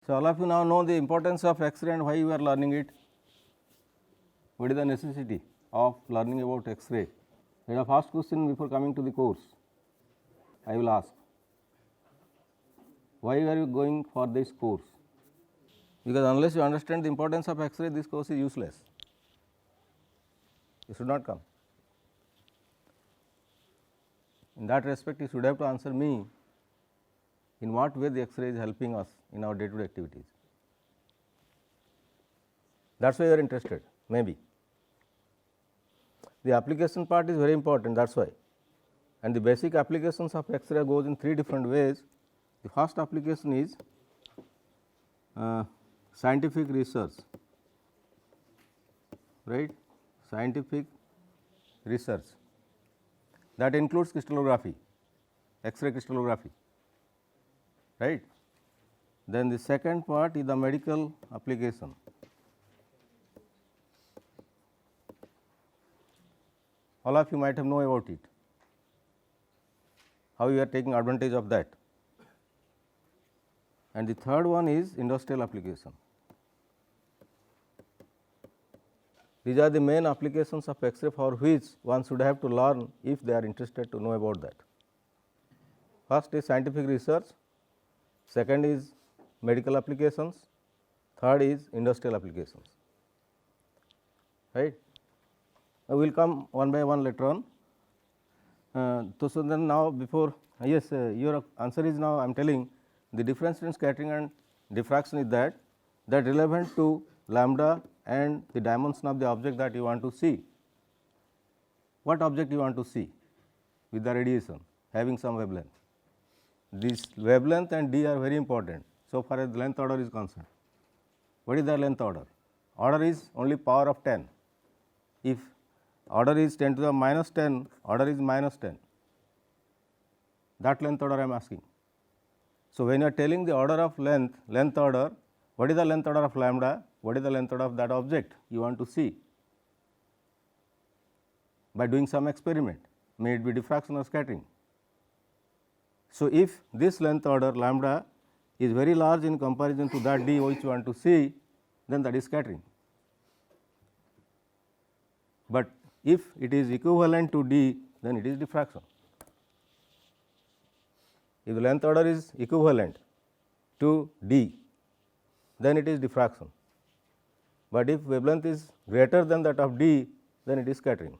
So, all of you now know the importance of X-ray and why you are learning it. What is the necessity of learning about X-ray? That is the first question before coming to the course. I will ask, why are you going for this course? Because unless you understand the importance of X-ray, this course is useless. You should not come. In that respect, you should have to answer me in what way the X-ray is helping us in our day-to-day activities. That is why you are interested, maybe. The application part is very important, that is why. And the basic applications of X-ray goes in 3 different ways. The first application is scientific research, right, scientific research, that includes crystallography, X-ray crystallography, right. Then the second part is the medical application. All of you might have known about it, how you are taking advantage of that. And the third one is industrial application. These are the main applications of X-ray for which one should have to learn if they are interested to know about that. First is scientific research, second is medical applications, third is industrial applications, right. We will come one by one later on. So, then now before yes, your answer is now I am telling the difference in scattering and diffraction is that relevant to lambda and the dimension of the object that you want to see. What object you want to see with the radiation having some wavelength? This wavelength and d are very important so far as the length order is concerned. What is the length order? Order is only power of 10. If order is 10 to the minus 10, order is minus 10. That length order I am asking. So, when you are telling the order of length order, what is the length order of lambda? What is the length order of that object you want to see? By doing some experiment, may it be diffraction or scattering. So, if this length order lambda is very large in comparison to that d which you want to see, then that is scattering. But if it is equivalent to d, then it is diffraction. If the length order is equivalent to d, then it is diffraction. But if wavelength is greater than that of d, then it is scattering.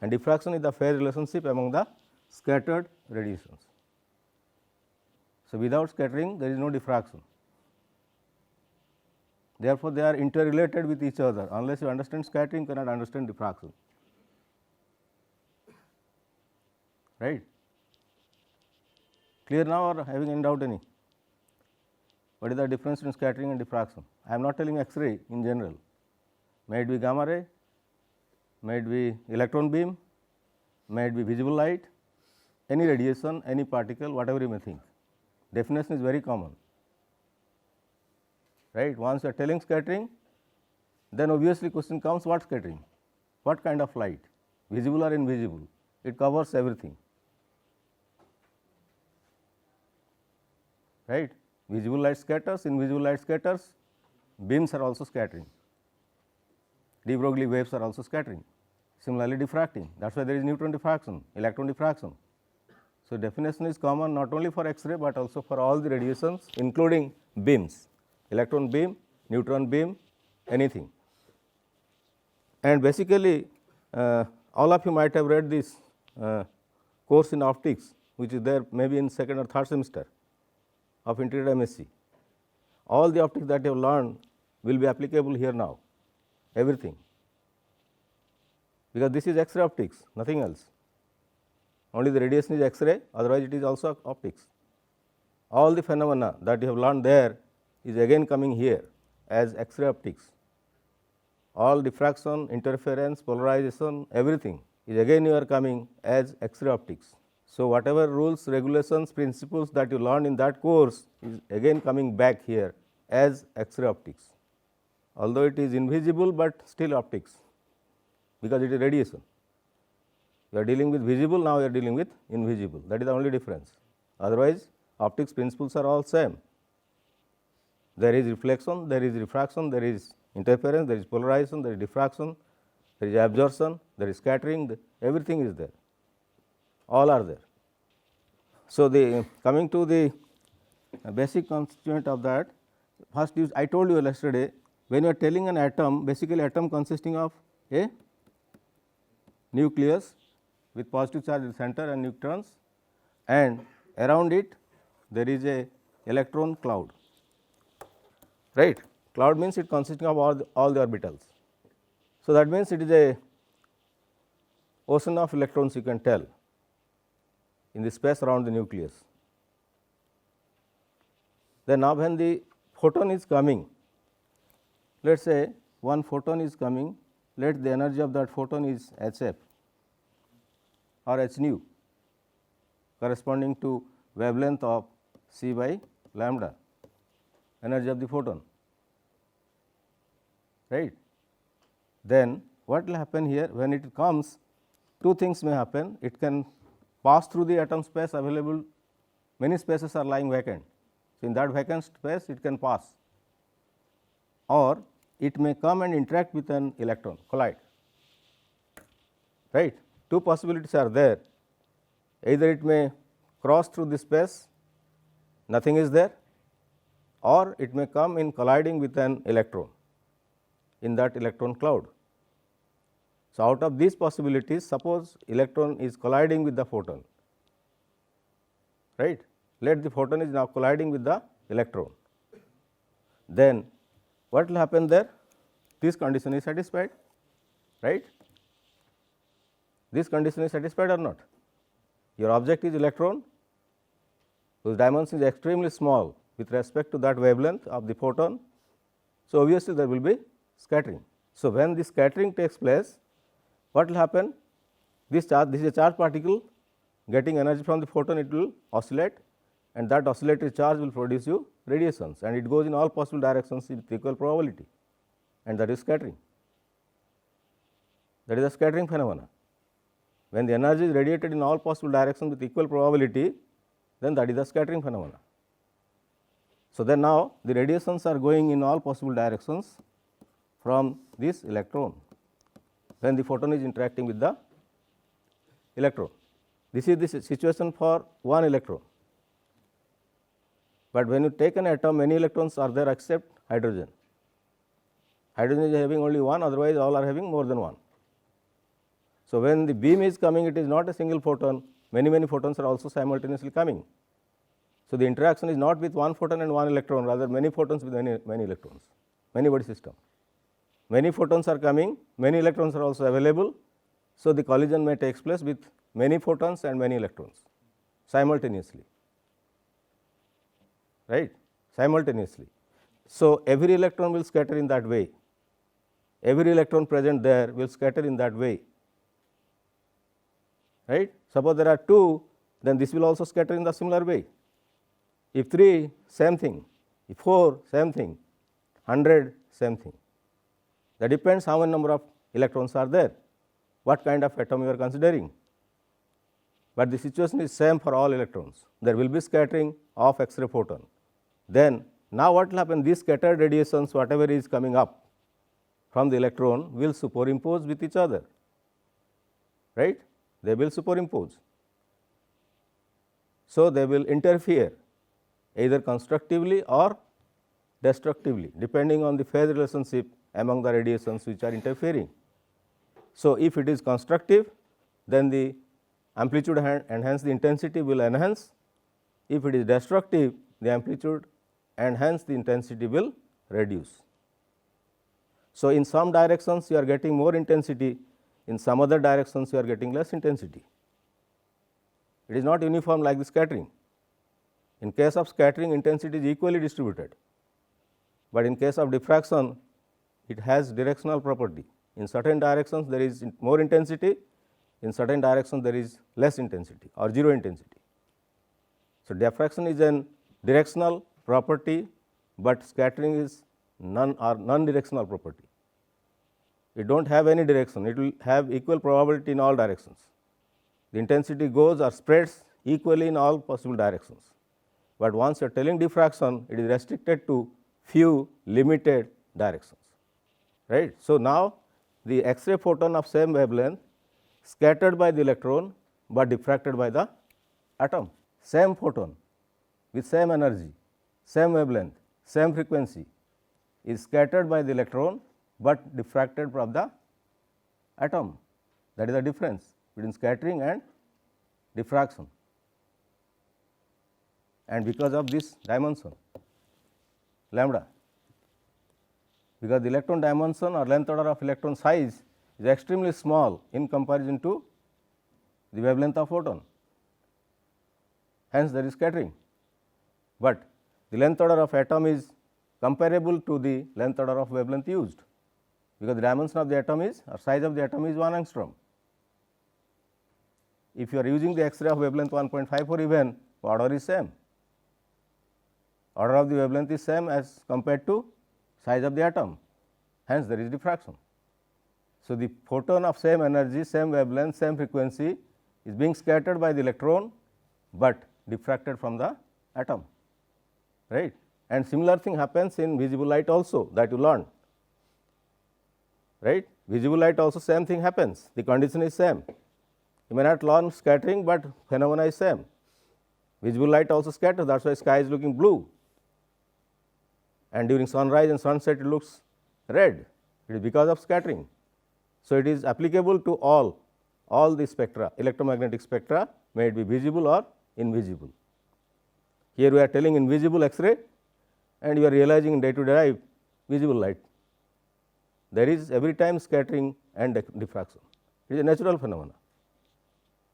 And diffraction is the phase relationship among the scattered radiations. So, without scattering there is no diffraction. Therefore, they are interrelated with each other. Unless you understand scattering, you cannot understand diffraction, right. Clear now or having any doubt any? What is the difference in scattering and diffraction? I am not telling X-ray in general, may it be gamma ray, may it be electron beam, may it be visible light, any radiation, any particle, whatever you may think. Definition is very common, right. Once you are telling scattering, then obviously question comes, what scattering? What kind of light? Visible or invisible? It covers everything, right. Visible light scatters, invisible light scatters, beams are also scattering, de Broglie waves are also scattering, similarly diffracting. That is why there is neutron diffraction, electron diffraction. So, definition is common not only for X-ray, but also for all the radiations including beams, electron beam, neutron beam, anything. And basically all of you might have read this course in optics, which is there maybe in second or third semester of integrated MSc. All the optics that you have learned will be applicable here now, everything, because this is X-ray optics, nothing else. Only the radiation is X-ray, otherwise it is also optics. All the phenomena that you have learned there is again coming here as X-ray optics. All diffraction, interference, polarization, everything is again you are coming as X-ray optics. So, whatever rules, regulations, principles that you learned in that course is again coming back here as X-ray optics, although it is invisible, but still optics, because it is radiation. You are dealing with visible, now you are dealing with invisible, that is the only difference. Otherwise, optics principles are all same. there is reflection, there is refraction, there is interference, there is polarization, there is diffraction, there is absorption, there is scattering, everything is there, all are there. So, the coming to the basic constituent of that, first is I told you yesterday, when you are telling an atom, basically atom consisting of a nucleus with positive charge in the center and neutrons, and around it there is a electron cloud, right. Cloud means it consisting of all the orbitals. So, that means it is a ocean of electrons, you can tell, in the space around the nucleus. Then now when the photon is coming, let us say one photon is coming, let the energy of that photon is Hf or h nu, corresponding to wavelength of c by lambda, energy of the photon, right. Then what will happen here, when it comes, two things may happen, it can pass through the atom space available, many spaces are lying vacant. So, in that vacant space it can pass, or it may come and interact with an electron, collide, right. Two possibilities are there, either it may cross through the space, nothing is there, or it may come in colliding with an electron in that electron cloud. So, out of these possibilities, suppose electron is colliding with the photon, right. Let the photon is now colliding with the electron, then what will happen there? This condition is satisfied, right. This condition is satisfied or not? Your object is electron whose dimension is extremely small with respect to that wavelength of the photon. So, obviously, there will be scattering. So, when this scattering takes place, what will happen? This is a charged particle getting energy from the photon, it will oscillate, and that oscillatory charge will produce you radiations, and it goes in all possible directions with equal probability, and that is scattering. That is a scattering phenomena. When the energy is radiated in all possible directions with equal probability, then that is the scattering phenomena. So, then now the radiations are going in all possible directions from this electron when the photon is interacting with the electron. This is the situation for one electron, but when you take an atom, many electrons are there except hydrogen. Hydrogen is having only one, otherwise all are having more than one. So, when the beam is coming, it is not a single photon, many photons are also simultaneously coming. So, the interaction is not with one photon and one electron, rather many photons with many electrons, many body system. Many photons are coming, many electrons are also available. So, the collision may take place with many photons and many electrons simultaneously, right, simultaneously. So, every electron will scatter in that way, every electron present there will scatter in that way, right. Suppose there are 2, then this will also scatter in the similar way. If 3, same thing, if 4, same thing, 100, same thing. That depends how many number of electrons are there, what kind of atom you are considering, but the situation is same for all electrons. There will be scattering of X-ray photon. Then now what will happen? These scattered radiations, whatever is coming up from the electron, will superimpose with each other, right. They will superimpose. So, they will interfere either constructively or destructively, depending on the phase relationship among the radiations which are interfering. So, if it is constructive, then the amplitude and hence the intensity will enhance. If it is destructive, the amplitude and hence the intensity will reduce. So, in some directions you are getting more intensity, in some other directions you are getting less intensity. It is not uniform like the scattering. In case of scattering, intensity is equally distributed, but in case of diffraction, it has directional property. In certain directions there is more intensity, in certain directions there is less intensity or zero intensity. So, diffraction is an directional property, but scattering is non-directional property. It do not have any direction, it will have equal probability in all directions. The intensity goes or spreads equally in all possible directions, but once you are telling diffraction, it is restricted to few limited directions, right. So, now the X-ray photon of same wavelength scattered by the electron, but diffracted by the atom. Same photon with same energy, same wavelength, same frequency is scattered by the electron, but diffracted from the atom. That is the difference between scattering and diffraction. And because of this dimension lambda, because the electron dimension or length order of electron size is extremely small in comparison to the wavelength of photon, hence there is scattering, but the length order of atom is comparable to the length order of wavelength used, because the dimension of the atom is or size of the atom is 1 angstrom. If you are using the X-ray of wavelength 1.54 even, order is same, order of the wavelength is same as compared to size of the atom, hence there is diffraction. So, the photon of same energy, same wavelength, same frequency is being scattered by the electron, but diffracted from the atom, right. And similar thing happens in visible light also, that you learned, right. Visible light also same thing happens, the condition is same. You may not learn scattering, but phenomena is same. Visible light also scatters, that is why sky is looking blue, and during sunrise and sunset it looks red, it is because of scattering. So, it is applicable to all the spectra, electromagnetic spectra, may it be visible or invisible. Here we are telling invisible X-ray, and you are realizing in day to day life visible light. There is every time scattering and diffraction, it is a natural phenomena.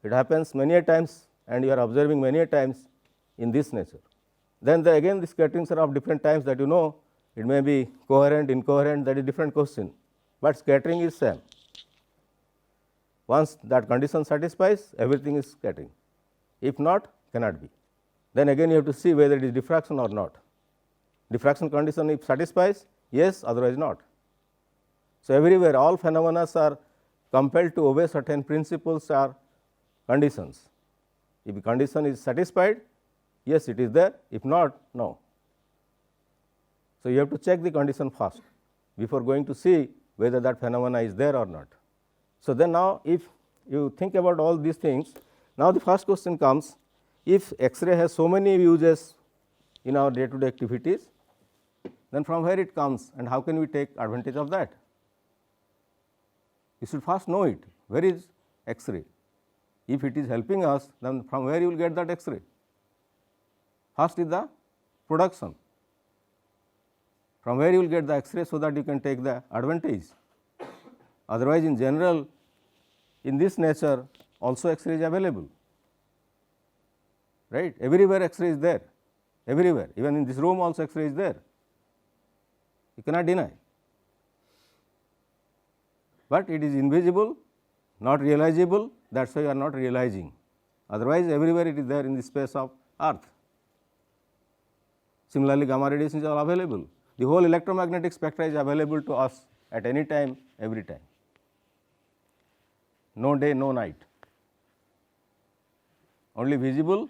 It happens many a times, and you are observing many a times in this nature. Then again the scatterings are of different times, that you know, it may be coherent, incoherent, that is different question, but scattering is same. Once that condition satisfies, everything is scattering, if not, cannot be. Then again you have to see whether it is diffraction or not. Diffraction condition if satisfies, yes, otherwise not. So, everywhere all phenomena are compelled to obey certain principles or conditions. If the condition is satisfied, yes, it is there, if not, no. So, you have to check the condition first before going to see whether that phenomena is there or not. So, then now if you think about all these things, now the first question comes, if X-ray has so many uses in our day to day activities, then from where it comes and how can we take advantage of that? You should first know it, where is X-ray? If it is helping us, then from where you will get that X-ray? First is the production, from where you will get the X-ray, so that you can take the advantage. Otherwise, in general, in this nature also X-ray is available, right. Everywhere X-ray is there, everywhere, even in this room also X-ray is there, you cannot deny, but it is invisible, not realizable, that is why you are not realizing. Otherwise, everywhere it is there in the space of earth. Similarly, gamma radiation is all available, the whole electromagnetic spectra is available to us at any time, every time, no day, no night, only visible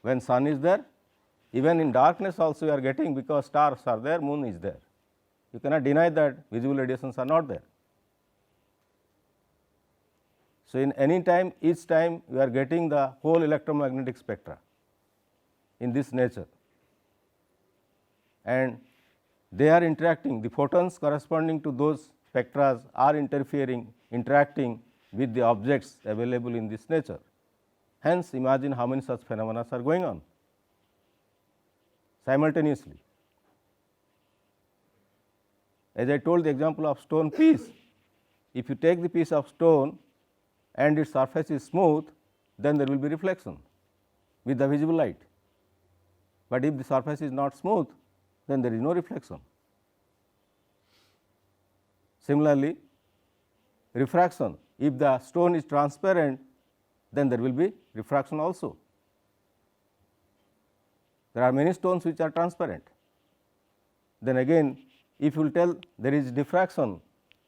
when sun is there. Even in darkness also you are getting, because stars are there, moon is there, you cannot deny that visible radiations are not there. So, in any time, each time you are getting the whole electromagnetic spectra in this nature, and they are interacting, the photons corresponding to those spectra are interacting with the objects available in this nature. Hence, imagine how many such phenomena are going on simultaneously. As I told the example of stone piece, if you take the piece of stone and its surface is smooth, then there will be reflection with the visible light, but if the surface is not smooth, then there is no reflection. Similarly, refraction, if the stone is transparent, then there will be refraction also. There are many stones which are transparent. Then again, if you will tell there is diffraction,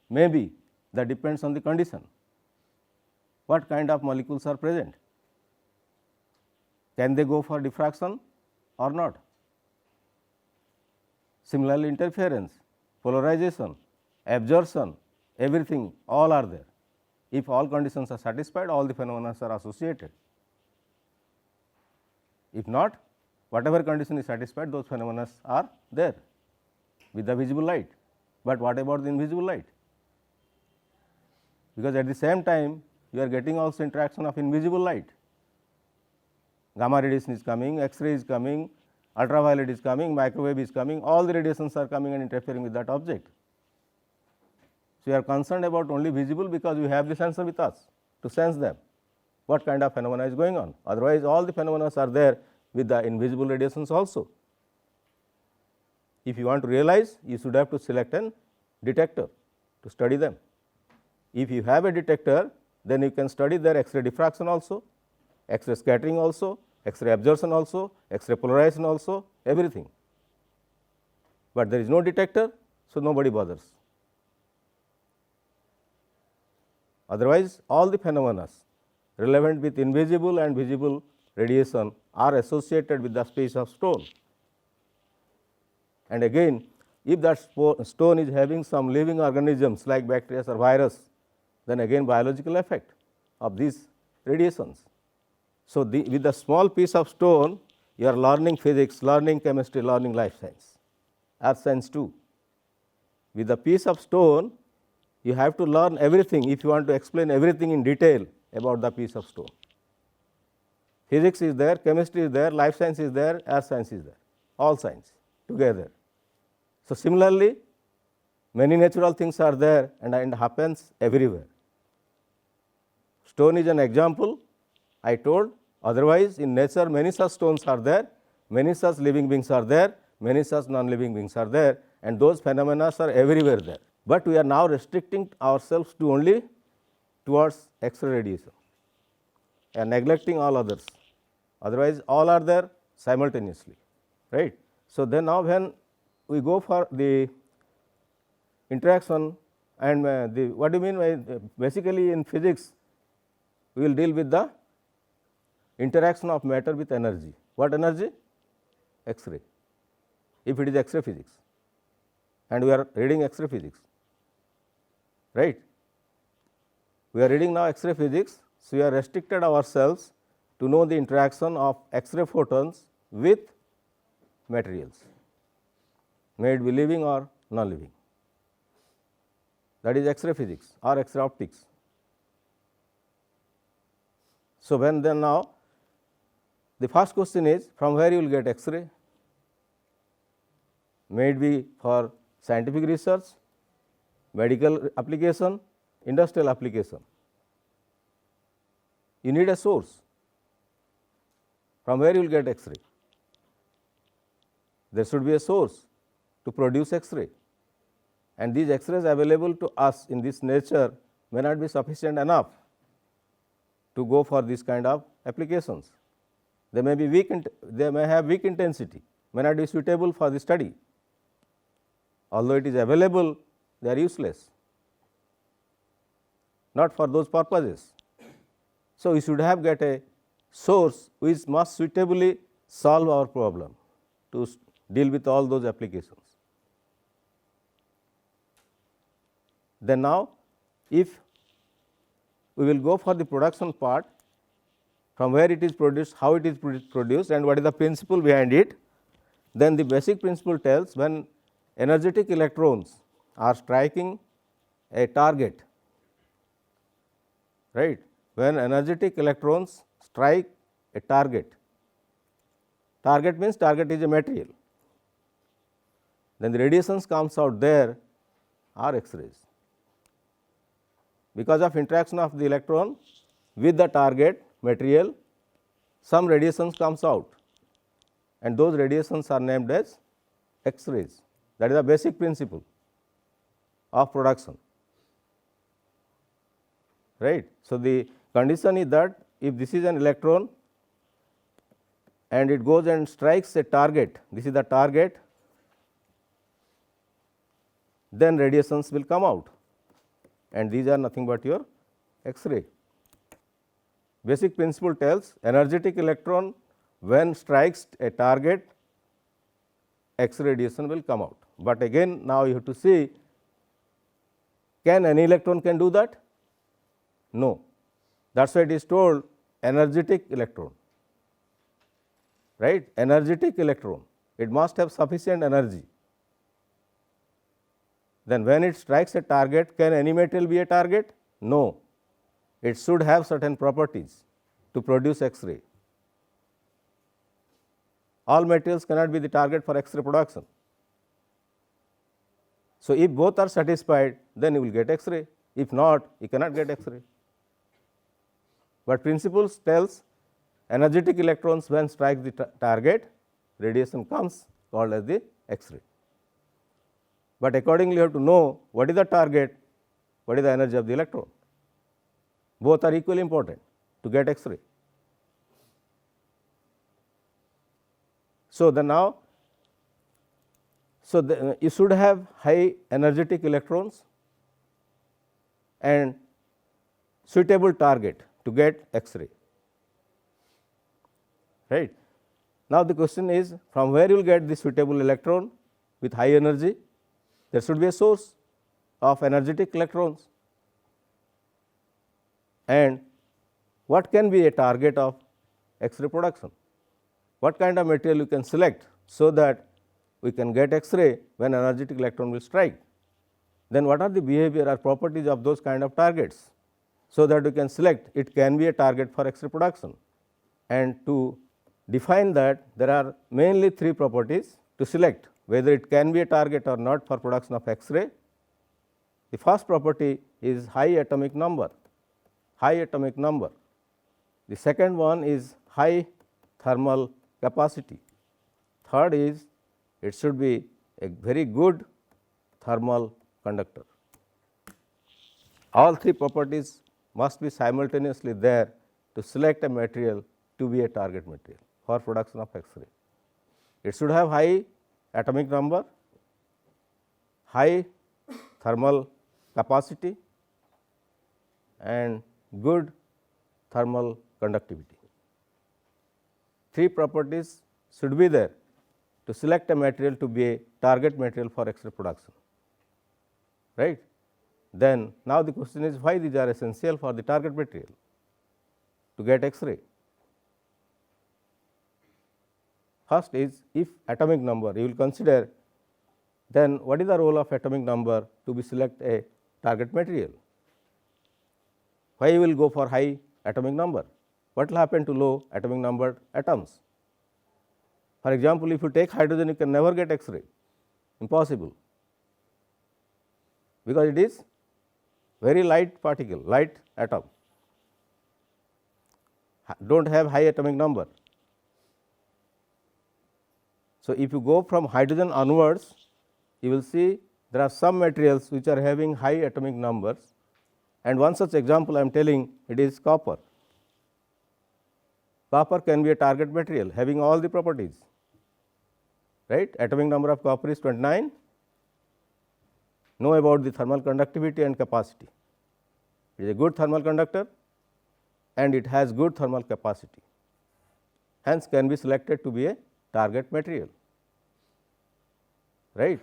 maybe that depends on the condition, what kind of molecules are present, can they go for diffraction or not. Similarly, interference, polarization, absorption, everything all are there. If all conditions are satisfied, all the phenomena are associated. If not, whatever condition is satisfied, those phenomena are there with the visible light. But what about the invisible light? Because at the same time you are getting also interaction of invisible light. Gamma radiation is coming, X-ray is coming, ultraviolet is coming, microwave is coming, all the radiations are coming and interfering with that object. So, you are concerned about only visible because you have the sensor with us to sense them, what kind of phenomena is going on. Otherwise, all the phenomena are there with the invisible radiations also. If you want to realize, you should have to select a detector to study them. If you have a detector, then you can study their X-ray diffraction also, X-ray scattering also, X-ray absorption also, X-ray polarization also, everything. But there is no detector, so nobody bothers. Otherwise, all the phenomena relevant with invisible and visible radiation are associated with the space of stone. And again, if that stone is having some living organisms like bacteria or virus, then again biological effect of these radiations. So, with the small piece of stone, you are learning physics, learning chemistry, learning life science, earth science too. With the piece of stone, you have to learn everything if you want to explain everything in detail about the piece of stone. Physics is there, chemistry is there, life science is there, earth science is there, all science together. So, similarly, many natural things are there and happens everywhere. Stone is an example I told, otherwise in nature many such stones are there, many such living beings are there, many such non-living beings are there, and those phenomena are everywhere there. But we are now restricting ourselves to only towards X-ray radiation and neglecting all others, otherwise all are there simultaneously, right. So, then now when we go for the interaction and what do you mean by basically in physics we will deal with the interaction of matter with energy. What energy? X-ray, if it is X-ray physics, and we are reading X-ray physics, right. We are reading now X-ray physics, so we are restricted ourselves to know the interaction of X-ray photons with materials, may it be living or non-living, that is X-ray physics or X-ray optics. So, when then now the first question is from where you will get X-ray, may it be for scientific research, medical application, industrial application. You need a source, from where you will get X-ray. There should be a source to produce X-ray, and these X-rays available to us in this nature may not be sufficient enough to go for this kind of applications. They may be weak, they may have weak intensity, may not be suitable for the study. Although it is available, they are useless, not for those purposes. So, we should have get a source which must suitably solve our problem to deal with all those applications. Then now, if we will go for the production part, from where it is produced, how it is produced and what is the principle behind it, then the basic principle tells when energetic electrons are striking a target, right. When energetic electrons strike a target, target means target is a material, then the radiations comes out there are X-rays. Because of interaction of the electron with the target material, some radiations comes out and those radiations are named as X-rays. That is the basic principle of production, right. So, the condition is that if this is an electron and it goes and strikes a target, this is the target, then radiations will come out and these are nothing but your X-ray. Basic principle tells energetic electron when strikes a target, X-ray radiation will come out. But again now you have to see, can any electron can do that? No. That is why it is told energetic electron, right, energetic electron. It must have sufficient energy. Then when it strikes a target, can any material be a target? No. It should have certain properties to produce X-ray. All materials cannot be the target for X-ray production. So, if both are satisfied, then you will get X-ray. If not, you cannot get X-ray. But principle tells energetic electrons when strike the target, radiation comes called as the X-ray. But accordingly you have to know what is the target, what is the energy of the electron. Both are equally important to get X-ray. So, you should have high energetic electrons and suitable target to get X-ray, right. Now, the question is, from where you will get the suitable electron with high energy? There should be a source of energetic electrons, and what can be a target of X-ray production? What kind of material you can select, so that we can get X-ray when energetic electron will strike? Then what are the behavior or properties of those kind of targets, so that we can select it can be a target for X-ray production? And to define that, there are mainly three properties to select whether it can be a target or not for production of X-ray. The first property is high atomic number, high atomic number. The second one is high thermal capacity. Third is it should be a very good thermal conductor. All three properties must be simultaneously there to select a material to be a target material for production of X-ray. It should have high atomic number, high thermal capacity, and good thermal conductivity. Three properties should be there to select a material to be a target material for X-ray production, right. Then now the question is, why these are essential for the target material to get X-ray? First is, if atomic number you will consider, then what is the role of atomic number to be select a target material? Why you will go for high atomic number? What will happen to low atomic numbered atoms? For example, if you take hydrogen, you can never get X-ray, impossible, because it is very light particle, light atom, do not have high atomic number. So, if you go from hydrogen onwards, you will see there are some materials which are having high atomic numbers, and one such example I am telling, it is copper. Copper can be a target material having all the properties, right. Atomic number of copper is 29. Know about the thermal conductivity and capacity. It is a good thermal conductor and it has good thermal capacity, hence can be selected to be a target material, right.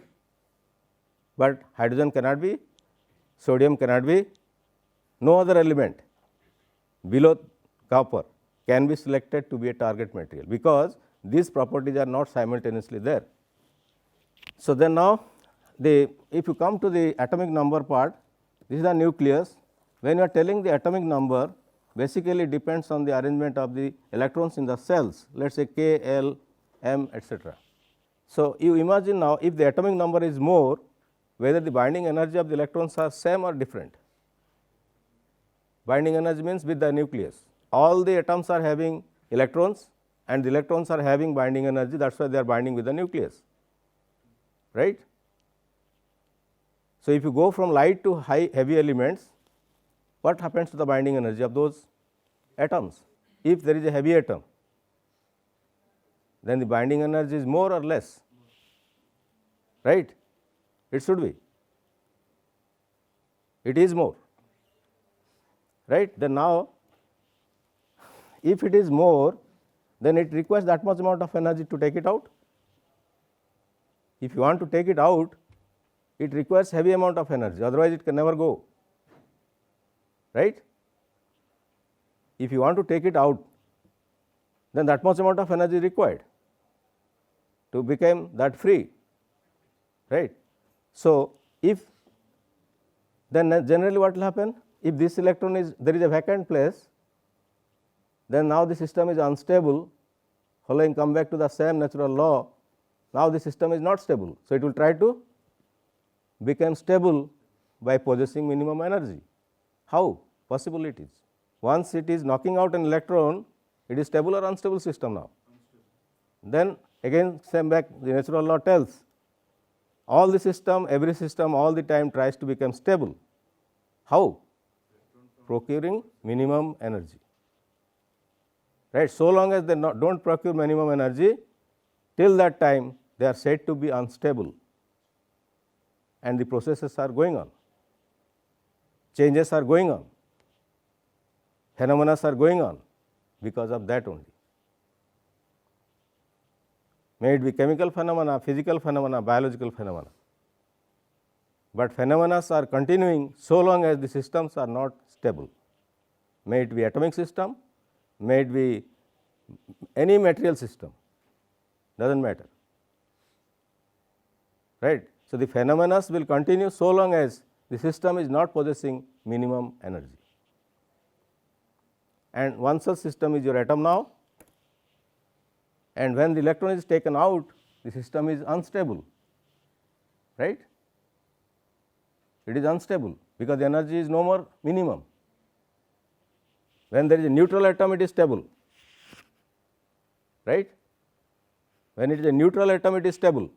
But hydrogen cannot be, sodium cannot be, no other element below copper can be selected to be a target material, because these properties are not simultaneously there. So, then now if you come to the atomic number part, this is the nucleus. When you are telling the atomic number, basically depends on the arrangement of the electrons in the cells, let us say K, L, M, etc. So, you imagine now, if the atomic number is more, whether the binding energy of the electrons are same or different. Binding energy means with the nucleus, all the atoms are having electrons and the electrons are having binding energy, that is why they are binding with the nucleus, right. So, if you go from light to high heavy elements, what happens to the binding energy of those atoms? If there is a heavy atom, then the binding energy is more or less, right. It should be, it is more, right. Then now, if it is more, then it requires that much amount of energy to take it out. if you want to take it out, it requires heavy amount of energy, otherwise it can never go, right. If you want to take it out, then that much amount of energy is required to become that free, right. So, if then generally what will happen, if this electron is, there is a vacant place, then now the system is unstable, following come back to the same natural law, now the system is not stable. So, it will try to become stable by possessing minimum energy. How possible it is? Once it is knocking out an electron, it is stable or unstable system now. Then again same back, the natural law tells all the system, every system all the time tries to become stable. How? Procuring minimum energy, right. So long as they do not procure minimum energy, till that time they are said to be unstable, and the processes are going on, changes are going on, phenomena are going on because of that only. May it be chemical phenomena, physical phenomena, biological phenomena, but phenomena are continuing so long as the systems are not stable. May it be atomic system, may it be any material system, does not matter, right. So, the phenomena will continue so long as the system is not possessing minimum energy, and one such system is your atom now, and when the electron is taken out, the system is unstable, right. It is unstable because the energy is no more minimum. When there is a neutral atom, it is stable, right. When it is a neutral atom, it is stable,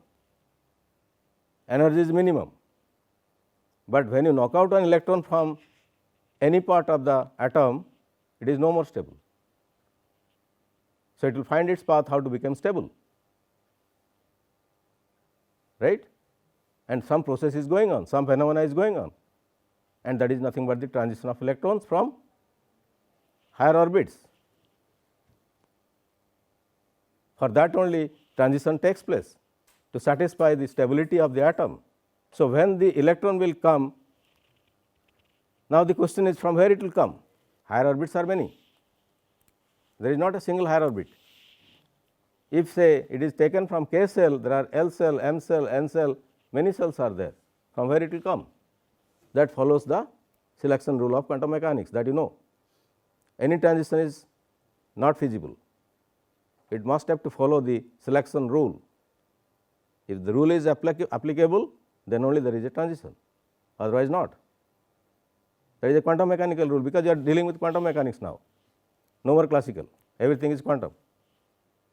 energy is minimum, but when you knock out an electron from any part of the atom, it is no more stable. So, it will find its path how to become stable, right, and some process is going on, some phenomena is going on, and that is nothing but the transition of electrons from higher orbits. For that only transition takes place to satisfy the stability of the atom. So, when the electron will come, now the question is from where it will come. Higher orbits are many, there is not a single higher orbit. If say it is taken from K cell, there are L cell, M cell, N cell, many cells are there, from where it will come. That follows the selection rule of quantum mechanics, that you know. Any transition is not feasible, it must have to follow the selection rule. If the rule is applicable, then only there is a transition, otherwise not. That is a quantum mechanical rule, because you are dealing with quantum mechanics now, no more classical, everything is quantum.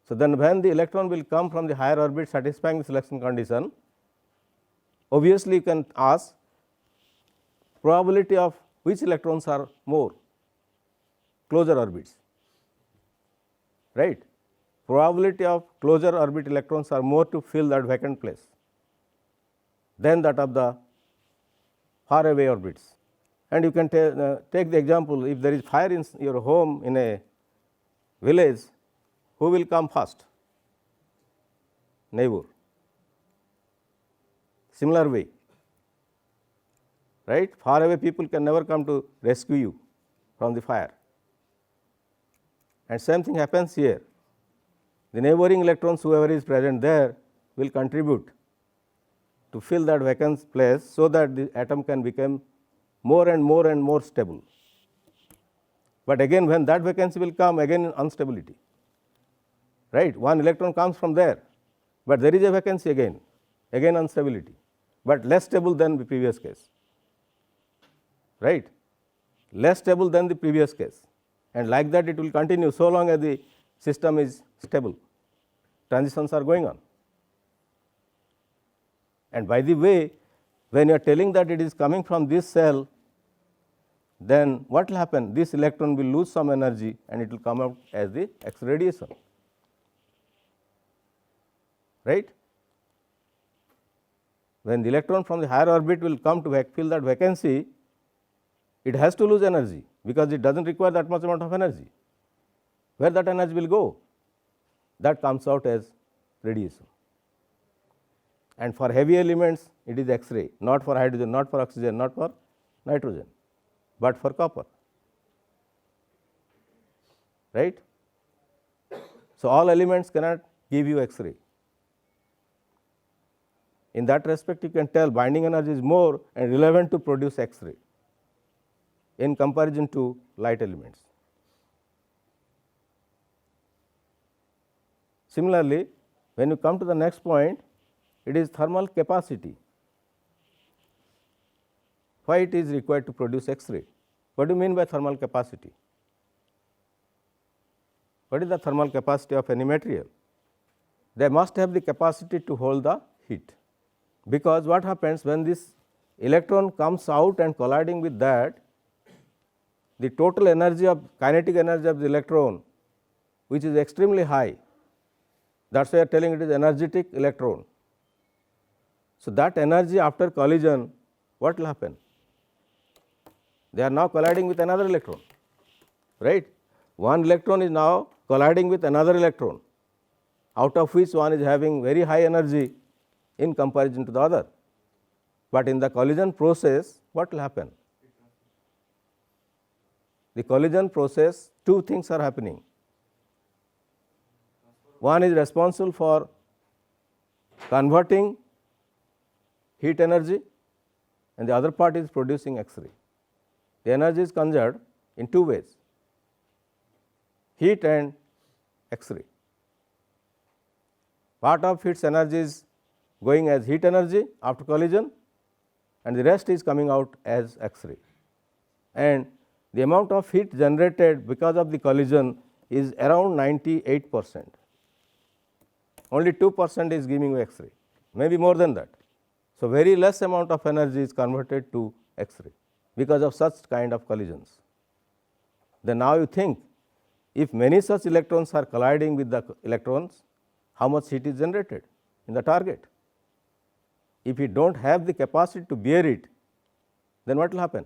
So, then when the electron will come from the higher orbit satisfying the selection condition, obviously you can ask probability of which electrons are more, closer orbits, right. Probability of closer orbit electrons are more to fill that vacant place than that of the far away orbits. And you can take the example, if there is fire in your home in a village, who will come first? Neighbor. Similar way, right. Far away people can never come to rescue you from the fire, and same thing happens here. The neighboring electrons, whoever is present there, will contribute to fill that vacant place, so that the atom can become more and more and more stable. But again, when that vacancy will come, again instability, right. One electron comes from there, but there is a vacancy again instability, but less stable than the previous case, right, less stable than the previous case, and like that it will continue so long as the system is stable, transitions are going on. And by the way, when you are telling that it is coming from this cell, then what will happen? This electron will lose some energy and it will come out as the X radiation, right. When the electron from the higher orbit will come to fill that vacancy, it has to lose energy, because it does not require that much amount of energy. Where that energy will go? That comes out as radiation. and for heavy elements it is X-ray, not for hydrogen, not for oxygen, not for nitrogen, but for copper, right. So, all elements cannot give you X-ray. In that respect, you can tell binding energy is more and relevant to produce X-ray in comparison to light elements. Similarly, when you come to the next point, it is thermal capacity. Why it is required to produce X-ray? What do you mean by thermal capacity? What is the thermal capacity of any material? They must have the capacity to hold the heat, because what happens when this electron comes out and colliding with that, the total energy of kinetic energy of the electron, which is extremely high, that is why I am telling it is energetic electron. So, that energy after collision, what will happen? They are now colliding with another electron, right. One electron is now colliding with another electron, out of which one is having very high energy in comparison to the other. But in the collision process, what will happen? The collision process, two things are happening. One is responsible for converting heat energy and the other part is producing X-ray. The energy is conserved in two ways, heat and X-ray. Part of its energy is going as heat energy after collision and the rest is coming out as X-ray. And the amount of heat generated because of the collision is around 98%. Only 2% is giving you X-ray, maybe more than that. So, very less amount of energy is converted to X-ray because of such kind of collisions. Then now you think, if many such electrons are colliding with the electrons, how much heat is generated in the target? If you do not have the capacity to bear it, then what will happen?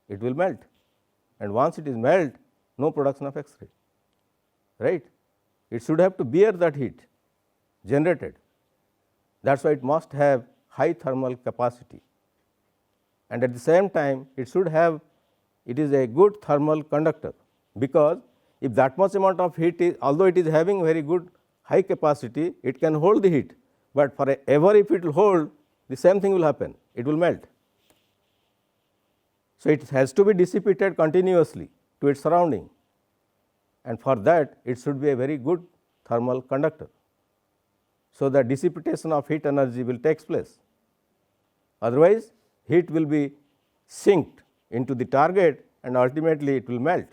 It will melt, and once it is melt, no production of X-ray, right. It should have to bear that heat generated. That is why it must have high thermal capacity, and at the same time it should have, it is a good thermal conductor, because if that much amount of heat is, although it is having very good high capacity, it can hold the heat, but forever if it will hold, the same thing will happen, it will melt. So, it has to be dissipated continuously to its surrounding, and for that it should be a very good thermal conductor. So, the dissipation of heat energy will take place, otherwise heat will be sinked into the target and ultimately it will melt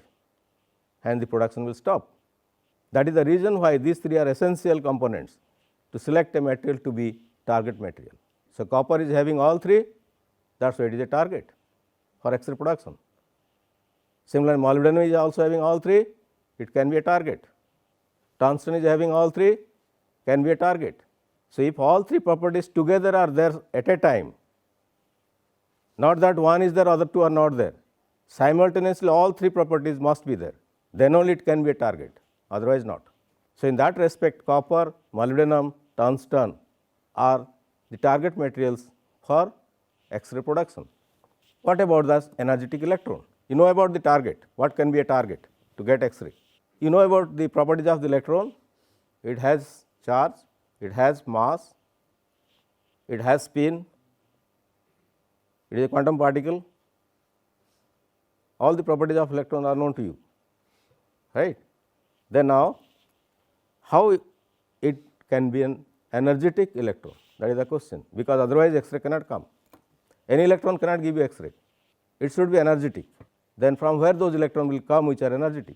and the production will stop. That is the reason why these three are essential components to select a material to be target material. So, copper is having all three, that is why it is a target for X-ray production. Similarly, molybdenum is also having all three, it can be a target. Tungsten is having all three, can be a target. So, if all three properties together are there at a time, not that one is there, other two are not there, simultaneously all three properties must be there, then only it can be a target, otherwise not. So, in that respect, copper, molybdenum, tungsten are the target materials for X-ray production. What about the energetic electron? You know about the target, what can be a target to get X-ray. You know about the properties of the electron, it has charge, it has mass, it has spin, it is a quantum particle, all the properties of electron are known to you, right. Then now, how it can be an energetic electron, that is the question, because otherwise X-ray cannot come. Any electron cannot give you X-ray, it should be energetic. Then from where those electrons will come which are energetic?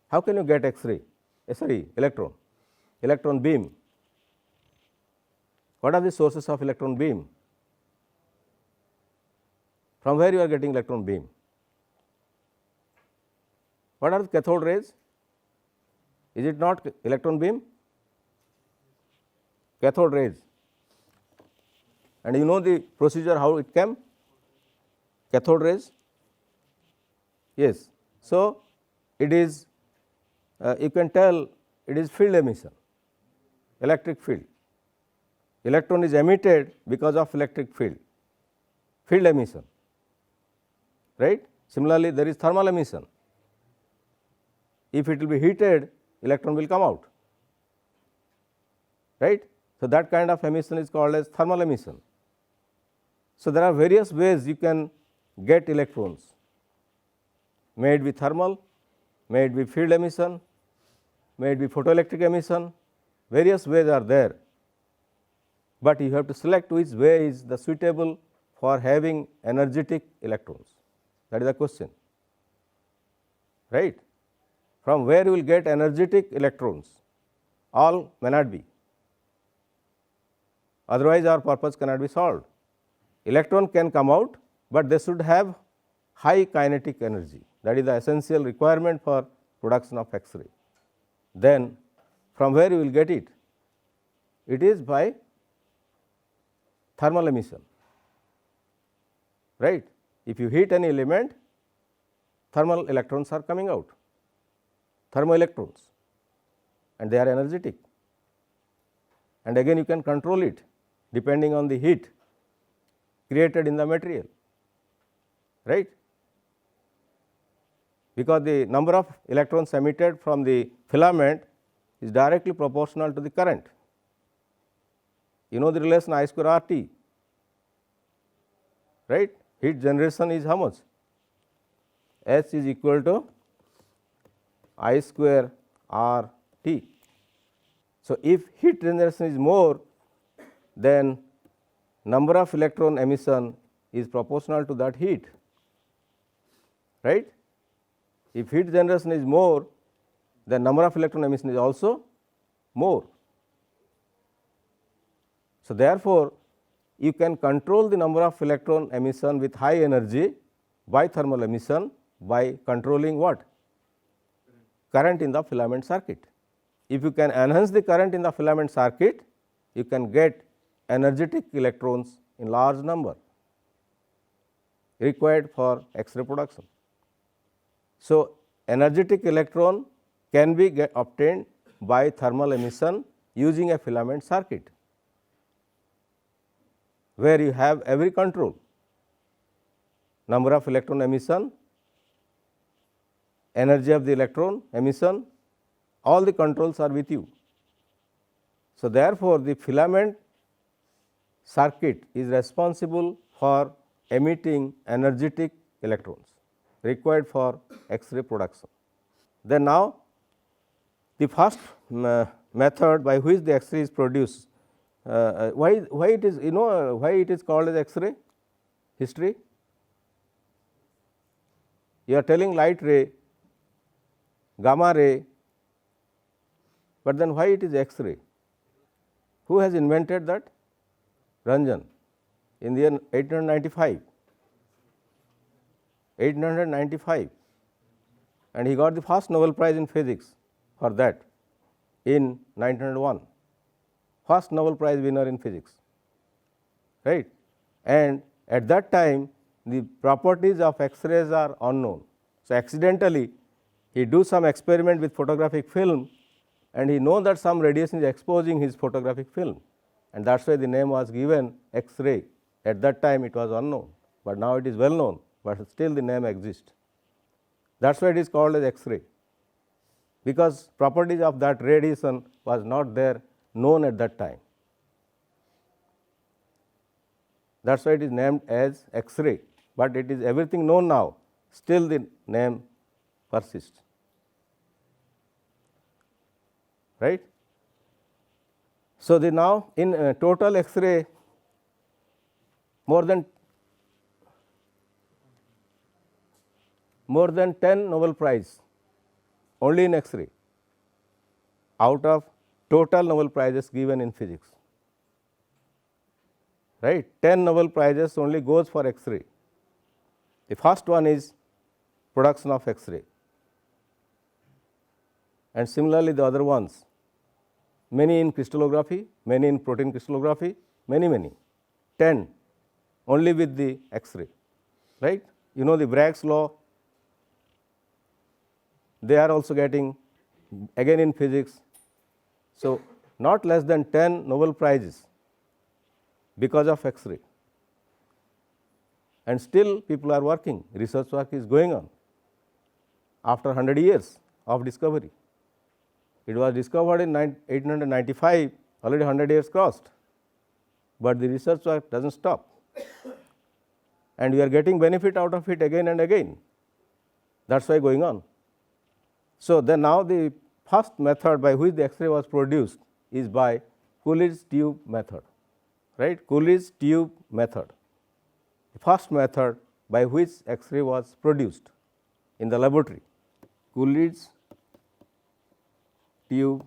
How can you get X-ray? Electron, electron beam. What are the sources of electron beam? From where you are getting electron beam? What are the cathode rays? Is it not electron beam? Cathode rays. And you know the procedure how it came? Cathode rays. Yes. So, it is you can tell it is field emission, electric field. electron is emitted because of electric field emission, right. Similarly, there is thermal emission. If it will be heated, electron will come out, right. So, that kind of emission is called as thermal emission. So, there are various ways you can get electrons, made with thermal, made with field emission, made with photoelectric emission, various ways are there, but you have to select which way is the suitable for having energetic electrons, that is the question, right. From where you will get energetic electrons, all may not be, otherwise our purpose cannot be solved. Electron can come out, but they should have high kinetic energy, that is the essential requirement for production of X-ray. Then from where you will get it? It is by thermal emission, right. If you heat any element, thermal electrons are coming out, thermoelectrons, and they are energetic, and again you can control it depending on the heat created in the material, right, because the number of electrons emitted from the filament is directly proportional to the current. You know the relation I square R T, right. Heat generation is how much? H is equal to I square R T. So, if heat generation is more, then number of electron emission is proportional to that heat, right. If heat generation is more, the number of electron emission is also more. So, therefore, you can control the number of electron emission with high energy by thermal emission by controlling what? Current in the filament circuit. If you can enhance the current in the filament circuit, you can get energetic electrons in large number required for X-ray production. So, energetic electron can be obtained by thermal emission using a filament circuit, where you have every control, number of electron emission, energy of the electron emission, all the controls are with you. So, therefore, the filament circuit is responsible for emitting energetic electrons required for X-ray production. Then now, the first method by which the X-ray is produced, why it is, you know, why it is called as X-ray history? You are telling light ray, gamma ray, but then why it is X-ray? Who has invented that? Ranjan in the year 1895, and he got the first Nobel Prize in physics for that in 1901, first Nobel Prize winner in physics, right. And at that time the properties of X-rays are unknown. So, accidentally he do some experiment with photographic film, and he know that some radiation is exposing his photographic film, and that is why the name was given X-ray. At that time it was unknown, but now it is well known, but still the name exists. That is why it is called as X-ray, because properties of that radiation was not there known at that time. That is why it is named as X-ray, but it is everything known now, still the name persists, right. So, the now in total X-ray more than 10 Nobel Prize only in X-ray out of total Nobel Prizes given in physics, right. 10 Nobel Prizes only goes for X-ray. The first one is production of X-ray, and similarly the other ones, many in crystallography, many in protein crystallography, many 10 only with the X-ray, right. You know the Bragg's law, they are also getting again in physics. So, not less than 10 Nobel Prizes because of X-ray, and still people are working, research work is going on after 100 years of discovery. It was discovered in 1895, already 100 years crossed, but the research work does not stop, and we are getting benefit out of it again and again. That is why going on. So, then now the first method by which the X-ray was produced is by Coolidge tube method, right? Coolidge tube method, the first method by which X-ray was produced in the laboratory. Coolidge tube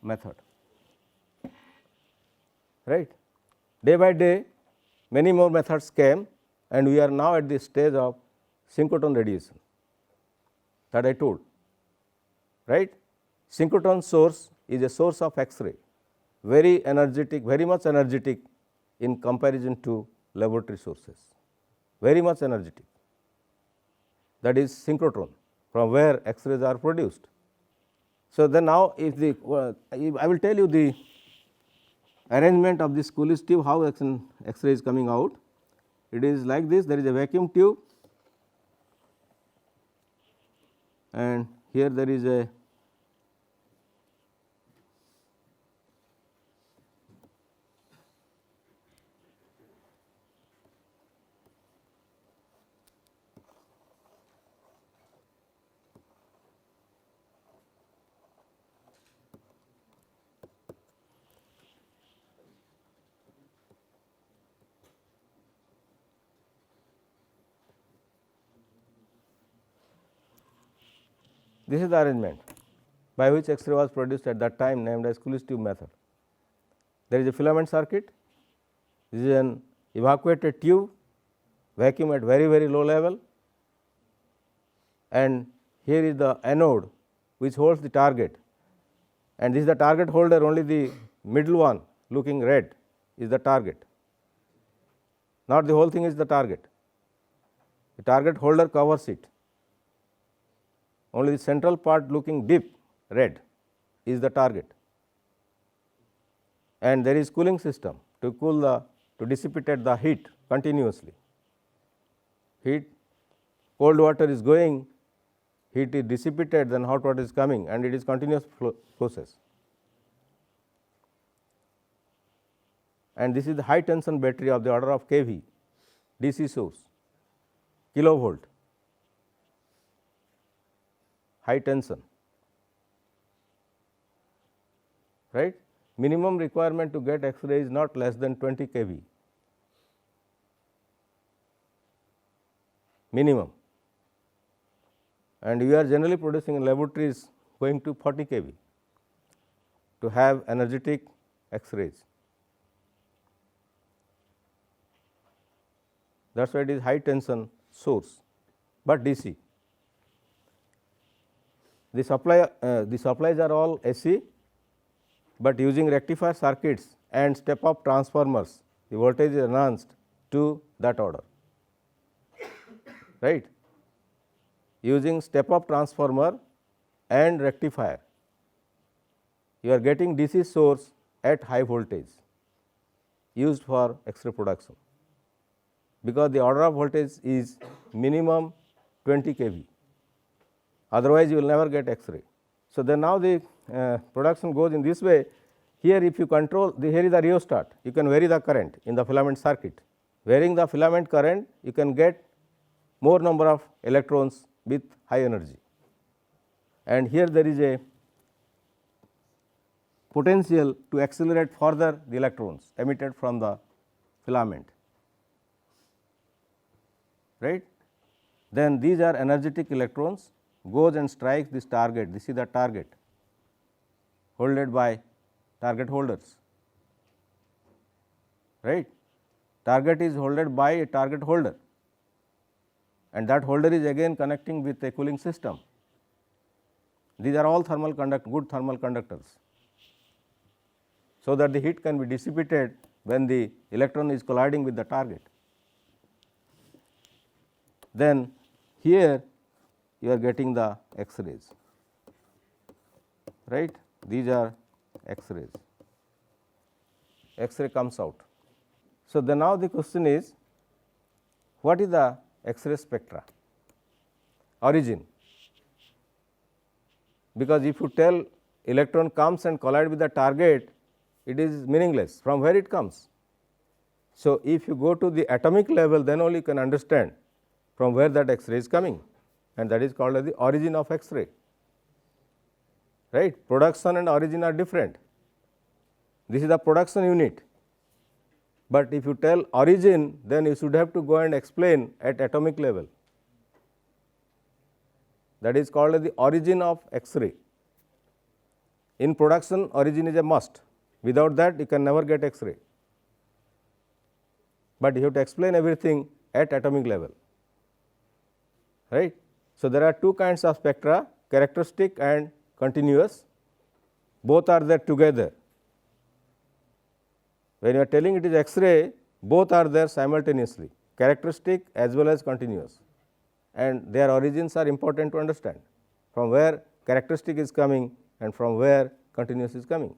method, right. Day by day many more methods came, and we are now at the stage of synchrotron radiation that I told, right. Synchrotron source is a source of X-ray, very energetic, very much energetic in comparison to laboratory sources, very much energetic. That is synchrotron, from where X-rays are produced. So, then now if the I will tell you the arrangement of this Coolidge tube, how X-ray is coming out. It is like this: there is a vacuum tube, and here there is a this is the arrangement by which X-ray was produced at that time, named as Coolidge tube method. There is a filament circuit, this is an evacuated tube, vacuum at very, very low level, and here is the anode which holds the target, and this is the target holder, only the middle one looking red is the target, not the whole thing is the target. The target holder covers it, only the central part looking deep red is the target, and there is cooling system to cool to dissipate the heat continuously. Heat, cold water is going, heat is dissipated, then hot water is coming, and it is continuous process. And this is the high tension battery of the order of kV, DC source, kilovolt, high tension, right. Minimum requirement to get X-ray is not less than 20 kV, minimum, and we are generally producing in laboratories going to 40 kV to have energetic X-rays. That is why it is high tension source, but DC. The supplies are all AC, but using rectifier circuits and step up transformers, the voltage is enhanced to that order, right. Using step up transformer and rectifier, you are getting DC source at high voltage used for X-ray production, because the order of voltage is minimum 20 kV, otherwise you will never get X-ray. So, then now the production goes in this way. Here if you control here is the rheostat, you can vary the current in the filament circuit. Varying the filament current, you can get more number of electrons with high energy, and here there is a potential to accelerate further the electrons emitted from the filament, right. Then these are energetic electrons, goes and strikes this target, this is the target holded by target holders, right. Target is held by a target holder, and that holder is again connecting with a cooling system. These are all good thermal conductors, so that the heat can be dissipated when the electron is colliding with the target. Then here you are getting the X-rays, right. These are X-rays. X-ray comes out. So, then now the question is, what is the X-ray spectra origin? Because if you tell electron comes and collide with the target, it is meaningless from where it comes. So, if you go to the atomic level, then only you can understand from where that X-ray is coming, and that is called as the origin of X-ray. Right? Production and origin are different. This is the production unit, but if you tell origin, then you should have to go and explain at atomic level. That is called as the origin of X-ray. In production, origin is a must. Without that, you can never get X-ray. But you have to explain everything at atomic level. Right? So, there are two kinds of spectra, characteristic and continuous. Both are there together. When you are telling it is X-ray, both are there simultaneously, characteristic as well as continuous, and their origins are important to understand, from where characteristic is coming and from where continuous is coming.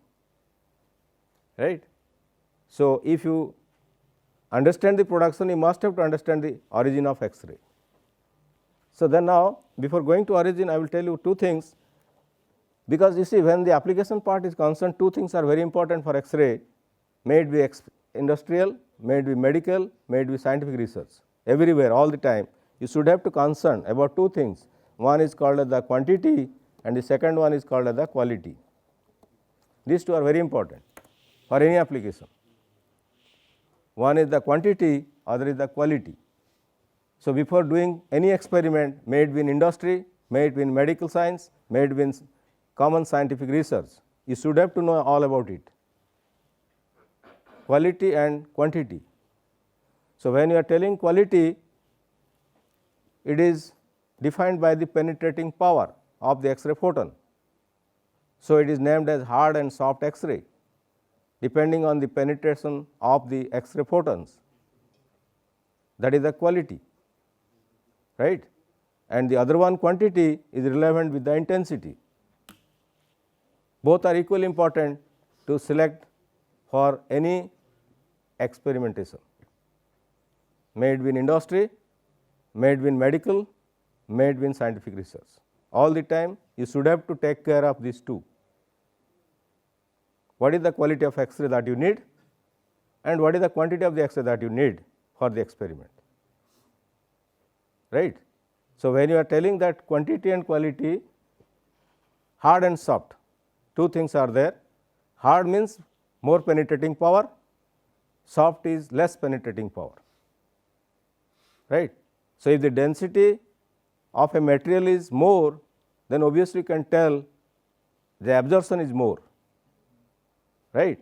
Right? So, if you understand the production, you must have to understand the origin of X-ray. So, then now before going to origin, I will tell you two things, because you see, when the application part is concerned, two things are very important for X-ray. May it be industrial, may it be medical, may it be scientific research, everywhere, all the time, you should have to concern about two things. One is called as the quantity and the second one is called as the quality. These two are very important for any application. One is the quantity, other is the quality. So, before doing any experiment, may it be in industry, may it be in medical science, may it be in common scientific research, you should have to know all about it. Quality and quantity. So, when you are telling quality, it is defined by the penetrating power of the X-ray photon. So, it is named as hard and soft X-ray, depending on the penetration of the X-ray photons. That is the quality, right? And the other one, quantity, is relevant with the intensity. Both are equally important to select for any experimentation, may it be in industry, may it be in medical, may it be in scientific research. All the time you should have to take care of these two. What is the quality of X-ray that you need and what is the quantity of the X-ray that you need for the experiment, right. So, when you are telling that quantity and quality, hard and soft, two things are there. Hard means more penetrating power, soft is less penetrating power, right. So, if the density of a material is more, then obviously you can tell the absorption is more, right.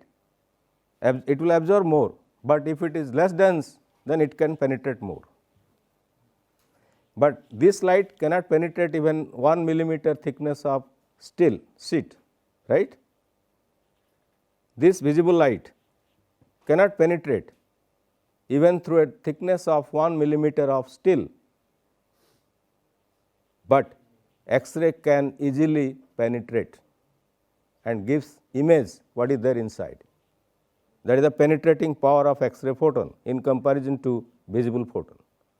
It will absorb more, but if it is less dense, then it can penetrate more. But this light cannot penetrate even 1 millimeter thickness of steel sheet, right. This visible light cannot penetrate even through a thickness of 1 millimeter of steel, but X-ray can easily penetrate and gives image what is there inside. That is the penetrating power of X-ray photon in comparison to visible photon.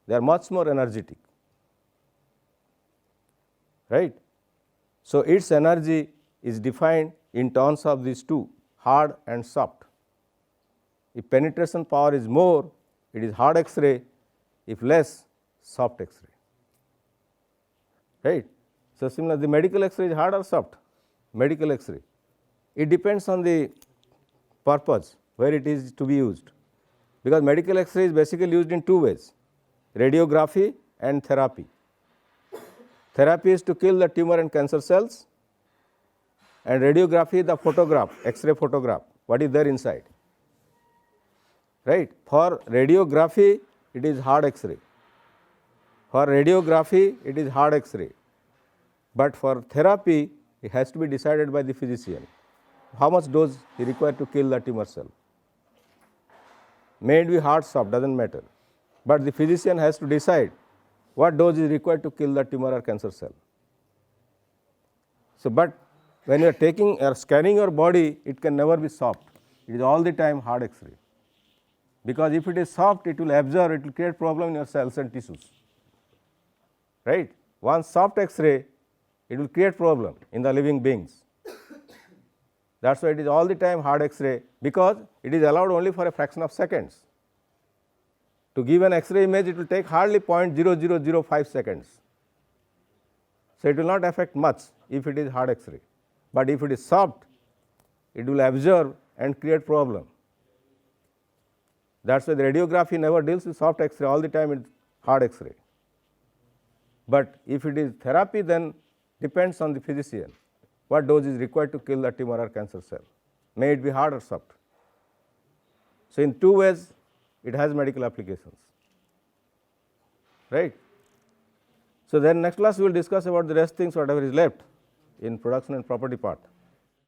They are much more energetic, right. So, its energy is defined in terms of these two, hard and soft. If penetration power is more, it is hard X-ray, if less, soft X-ray, right. So, similarly, the medical X-ray is hard or soft? Medical X-ray. It depends on the purpose where it is to be used, because medical X-ray is basically used in two ways, radiography and therapy. Therapy is to kill the tumor and cancer cells, and radiography the photograph, X-ray photograph, what is there inside, right. For radiography it is hard X-ray, for radiography it is hard X-ray, but for therapy it has to be decided by the physician, how much dose he required to kill the tumor cell. May it be hard, soft, does not matter, but the physician has to decide what dose is required to kill the tumor or cancer cell. So, but when you are taking or scanning your body, it can never be soft, it is all the time hard X-ray, because if it is soft, it will absorb, it will create problem in your cells and tissues, right. Once soft X-ray, it will create problem in the living beings. That is why it is all the time hard X-ray, because it is allowed only for a fraction of seconds. To give an X-ray image, it will take hardly 0.0005 seconds. So, it will not affect much if it is hard X-ray, but if it is soft, it will absorb and create problem. That is why the radiography never deals with soft X-ray, all the time it is hard X-ray. But if it is therapy, then depends on the physician, what dose is required to kill the tumor or cancer cell, may it be hard or soft. So, in two ways it has medical applications, right. So, then next class we will discuss about the rest things whatever is left in production and property part.